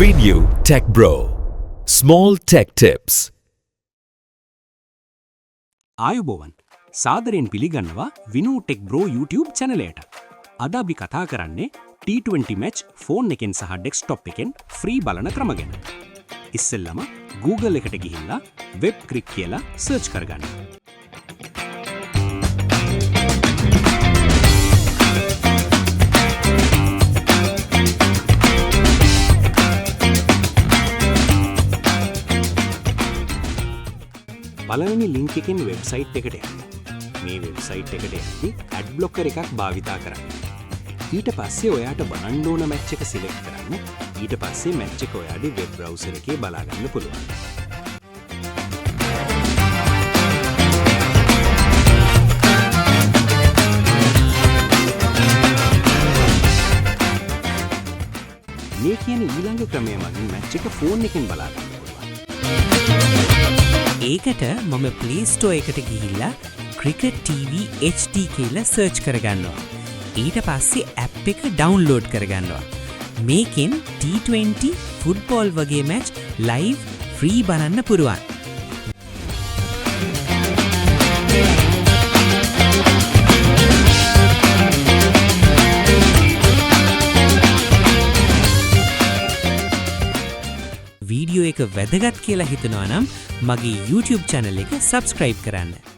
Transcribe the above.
Venue Tech Bro. Small Tech Tips. ආයුබෝවන් සාදරයෙන් පිළිගන්නවා විනූ ටෙක් බ්‍රෝ YouTube චැනලයට. අද අපි කතා කරන්නේ T20 මැච් ෆෝන් එකෙන් සහ ඩෙස්ක්ටොප් එකෙන් ෆ්‍රී බලන ක්‍රම ගැන. ඉස්සෙල්ලම Google එකට ගිහිල්ලා වෙබ් ක්‍රික් කියලා සර්ච් කරගන්න. බලවෙනි ලින්ක් එකෙන් වෙබ්සයිට් එකට යන්න. මේ වෙබ්සයිට් එකට යද්දී ඇඩ් බ්ලොකර් එකක් භාවිතා කරන්න. ඊට පස්සේ ඔයාට බලන්න ඕන මැච් එක සිලෙක්ට් කරන්න. ඊට පස්සේ මැච් එක ඔයාගේ වෙබ් බ්‍රවුසර් එකේ බලා ගන්න පුළුවන්. මේ කියන ඊළඟ ක්‍රමය මගින් මැච් එක ෆෝන් එකෙන් බලා ගන්න පුළුවන්. ඒකට මම Play Store එකට ගිහිල්ලා Cricket TV HD කියලා සර්ච් කරගන්නවා. ඊට පස්සේ ඇප් එක ඩවුන්ලෝඩ් කරගන්නවා. මේකෙන් T20 ෆුට්බෝල් වගේ මැච් ලයිව් ෆ්‍රී බලන්න පුරුවන්. වීඩියෝ එක වැදගත් කියලා හිතනවා නම් මගේ YouTube channel එක subscribe කරන්න.